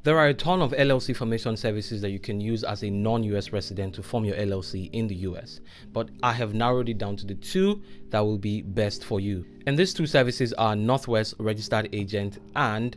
There are a ton of LLC formation services that you can use as a non-US resident to form your LLC in the US, but I have narrowed it down to the two that will be best for you. And these two services are Northwest Registered Agent and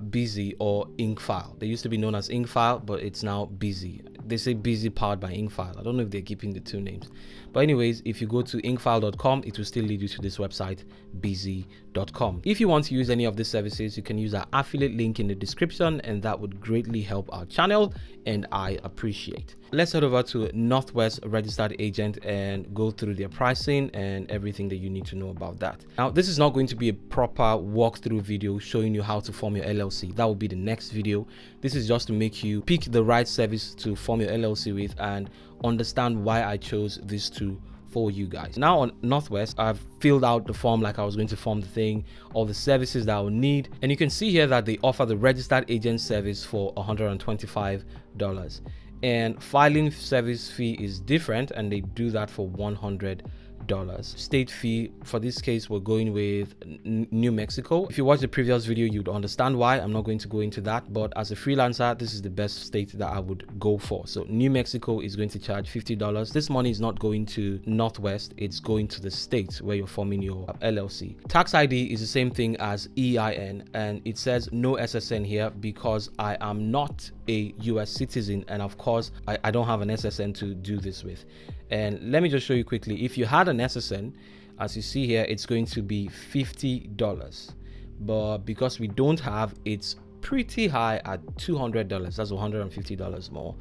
Busy or Incfile. They used to be known as Incfile, but it's now Busy. They say Busy powered by Incfile. I don't know if they're keeping the two names. But anyways, if you go to incfile.com, it will still lead you to this website, busy.com. If you want to use any of these services, you can use our affiliate link in the description, and that would greatly help our channel, and I appreciate. Let's head over to Northwest Registered Agent and go through their pricing and everything that you need to know about that. Now, this is not going to be a proper walkthrough video showing you how to form your LLC. That will be the next video. This is just to make you pick the right service to form your LLC with and understand why I chose these two for you guys. Now on Northwest, I've filled out the form like I was going to form the thing, all the services that I will need, and you can see here that they offer the registered agent service for $125, and filing service fee is different, and they do that for $100. State fee for this case, we're going with New Mexico. If you watch the previous video, you'd understand why. I'm not going to go into that, but as a freelancer, this is the best state that I would go for. So New Mexico is going to charge $50. This money is not going to Northwest, it's going to the state where you're forming your LLC. Tax ID is the same thing as EIN, and it says no SSN here because I am not a US citizen, and of course I don't have an SSN to do this with. And let me just show you quickly. If you had an SSN, as you see here, it's going to be $50, but because we don't have, it's pretty high at $200. That's $150 more,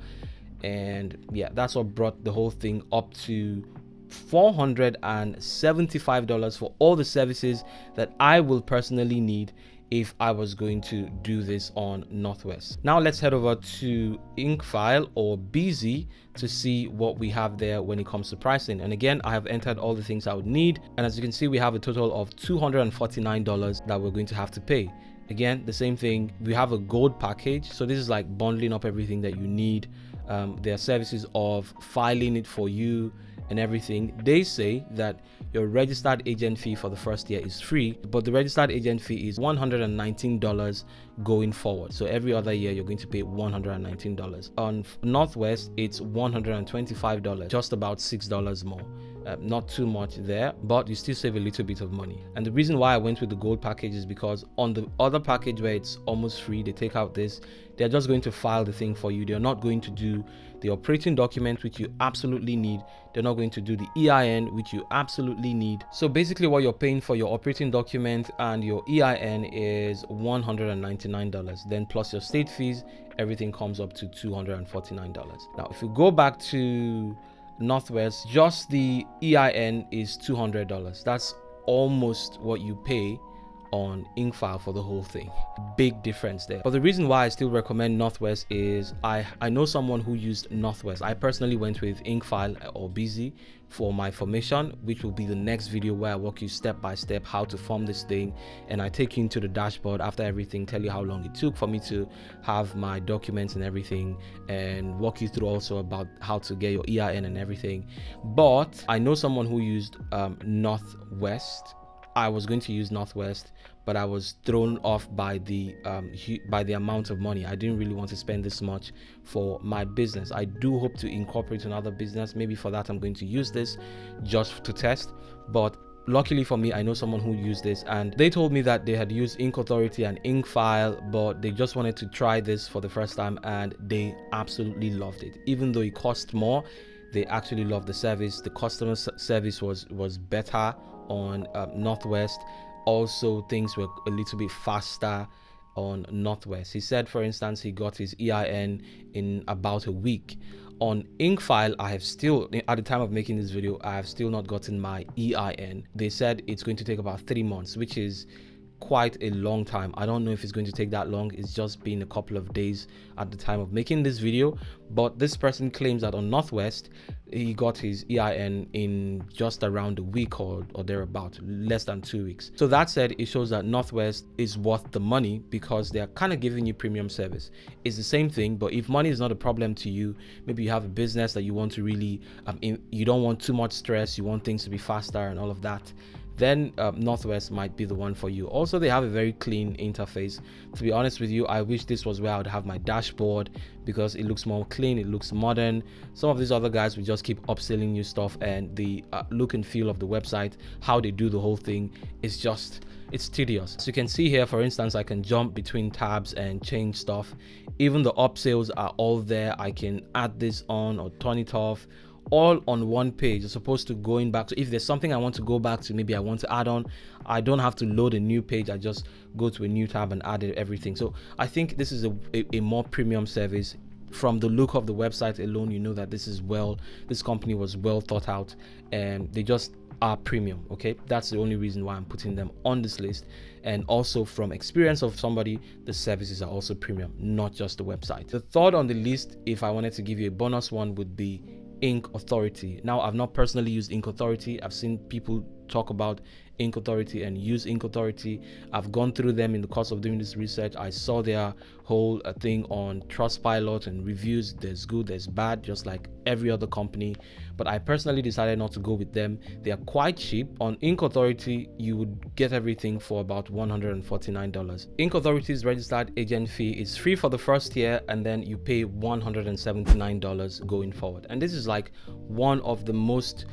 and yeah, that's what brought the whole thing up to $475 for all the services that I will personally need if I was going to do this on Northwest. Now let's head over to Incfile or Busy to see what we have there when it comes to pricing. And again, I have entered all the things I would need, and as you can see, we have a total of $249 that we're going to have to pay. Again, the same thing, we have a gold package, so this is like bundling up everything that you need. There are services of filing it for you and everything. They say that your registered agent fee for the first year is free, but the registered agent fee is $119 going forward. So every other year you're going to pay $119. On Northwest, it's $125, just about $6 more. Not too much there, but you still save a little bit of money. And the reason why I went with the gold package is because on the other package where it's almost free, they take out this, they're just going to file the thing for you. They're not going to do the operating document, which you absolutely need. They're not going to do the EIN, which you absolutely need. So basically what you're paying for your operating document and your EIN is $199. Then plus your state fees, everything comes up to $249. Now, if you go back to Northwest, just the EIN is $200. That's almost what you pay on Incfile for the whole thing. Big difference there. But the reason why I still recommend Northwest is I know someone who used Northwest. I personally went with Incfile or Busy for my formation, which will be the next video where I walk you step by step how to form this thing, and I take you into the dashboard after everything, tell you how long it took for me to have my documents and everything, and walk you through also about how to get your EIN and everything. But I know someone who used Northwest. I was going to use Northwest, but I was thrown off by the amount of money. I didn't really want to spend this much for my business. I do hope to incorporate another business. Maybe for that I'm going to use this just to test. But luckily for me, I know someone who used this, and they told me that they had used Ink Authority and Incfile, but they just wanted to try this for the first time, and they absolutely loved it. Even though it cost more, they actually loved the service. The customer service was better on Northwest. Also, things were a little bit faster on Northwest. He said, for instance, he got his EIN in about a week. On Incfile, I have still, at the time of making this video, I have still not gotten my EIN. They said it's going to take about 3 months, which is quite a long time. I don't know if it's going to take that long. It's just been a couple of days at the time of making this video, but this person claims that on Northwest he got his EIN in just around a week or thereabout, less than 2 weeks. So that said, it shows that Northwest is worth the money because they're kind of giving you premium service. It's the same thing, but if money is not a problem to you, maybe you have a business that you want to really you don't want too much stress, you want things to be faster and all of that, then Northwest might be the one for you. Also, they have a very clean interface. To be honest with you, I wish this was where I would have my dashboard, because it looks more clean, it looks modern. Some of these other guys will just keep upselling new stuff, and the look and feel of the website, how they do the whole thing, is just, it's tedious. So you can see here, for instance, I can jump between tabs and change stuff. Even the upsells are all there. I can add this on or turn it off, all on one page, as opposed to going back. So if there's something I want to go back to, maybe I want to add on, I don't have to load a new page. I just go to a new tab and add everything. So I think this is a more premium service. From the look of the website alone, you know that this company was well thought out, and they just are premium. Okay, that's the only reason why I'm putting them on this list. And also from experience of somebody, the services are also premium, not just the website. The third on the list, if I wanted to give you a bonus one, would be Ink Authority. Now, I've not personally used Ink Authority. I've seen people talk about Ink Authority and use Ink Authority. I've gone through them in the course of doing this research. I saw their whole thing on Trustpilot and reviews. There's good, there's bad, just like every other company. But I personally decided not to go with them. They are quite cheap. On Ink Authority, you would get everything for about $149. Ink Authority's registered agent fee is free for the first year, and then you pay $179 going forward. And this is like one of the most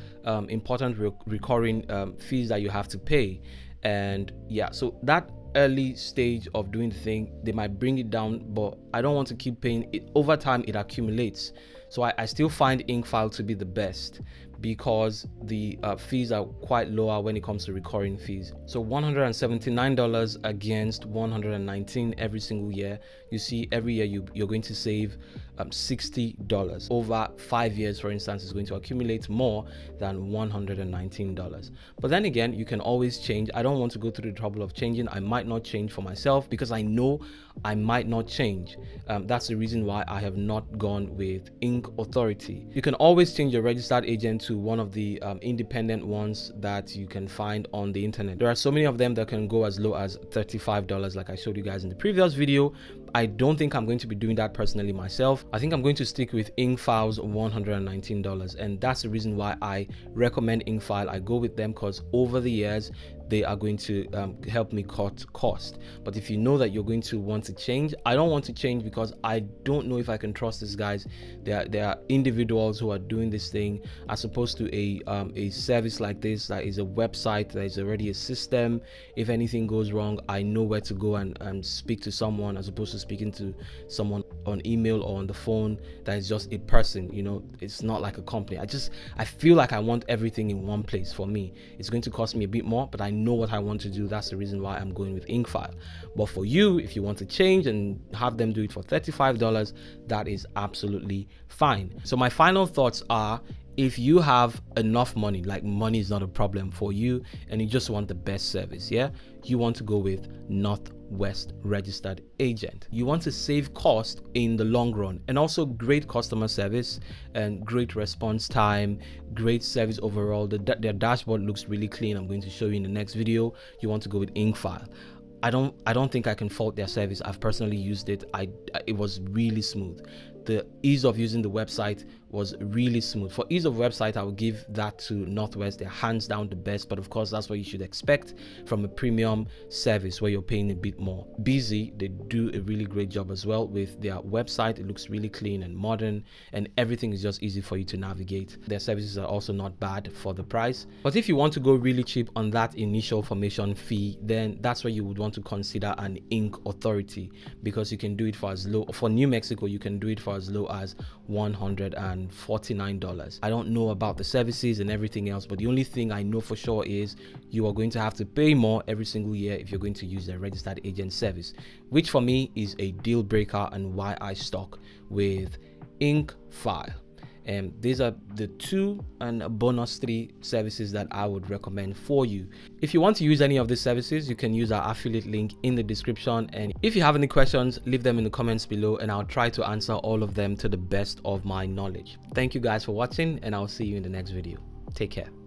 important recurring fees that you have to pay. And yeah, so that early stage of doing the thing, they might bring it down, but I don't want to keep paying it. Over time it accumulates. So I still find Incfile to be the best, because the fees are quite lower when it comes to recurring fees. So $179 against $119 every single year. You see, every year you're going to save $60. Over 5 years, for instance, is going to accumulate more than $119. But then again, you can always change. I don't want to go through the trouble of changing. I might not change for myself, because I know I might not change. That's the reason why I have not gone with Ink Authority. You can always change your registered agent to one of the independent ones that you can find on the internet. There are so many of them that can go as low as $35, like I showed you guys in the previous video. I don't think I'm going to be doing that personally myself. I think I'm going to stick with Incfile's $119, and that's the reason why I recommend Incfile. I go with them because over the years they are going to help me cut cost. But if you know that you're going to want to change, I don't want to change because I don't know if I can trust these guys. There are individuals who are doing this thing, as opposed to a service like this that is a website, that is already a system. If anything goes wrong, I know where to go and speak to someone, as opposed to speaking to someone on email or on the phone that is just a person. You know, it's not like a company. I feel like I want everything in one place. For me, it's going to cost me a bit more, but I know what I want to do. That's the reason why I'm going with Incfile. But for you, if you want to change and have them do it for $35, that is absolutely fine. So my final thoughts are, if you have enough money, like money is not a problem for you, and you just want the best service, yeah, you want to go with Northwest registered agent. You want to save cost in the long run, and also great customer service and great response time, great service overall. Their dashboard looks really clean. I'm going to show you in the next video. You want to go with Incfile. I don't think I can fault their service. I've personally used it. It was really smooth. The ease of using the website was really smooth. For ease of website, I would give that to Northwest. They're hands down the best, but of course that's what you should expect from a premium service where you're paying a bit more. Busy, they do a really great job as well with their website. It looks really clean and modern, and everything is just easy for you to navigate. Their services are also not bad for the price. But if you want to go really cheap on that initial formation fee, then that's where you would want to consider an Ink Authority, because you can do it for as low, for New Mexico, you can do it for as low as $149. I don't know about the services and everything else, but the only thing I know for sure is you are going to have to pay more every single year if you're going to use their registered agent service, which for me is a deal breaker and why I stuck with Incfile. And these are the 2 and a bonus 3 services that I would recommend for you. If you want to use any of these services, you can use our affiliate link in the description. And if you have any questions, leave them in the comments below, and I'll try to answer all of them to the best of my knowledge. Thank you guys for watching, and I'll see you in the next video. Take care.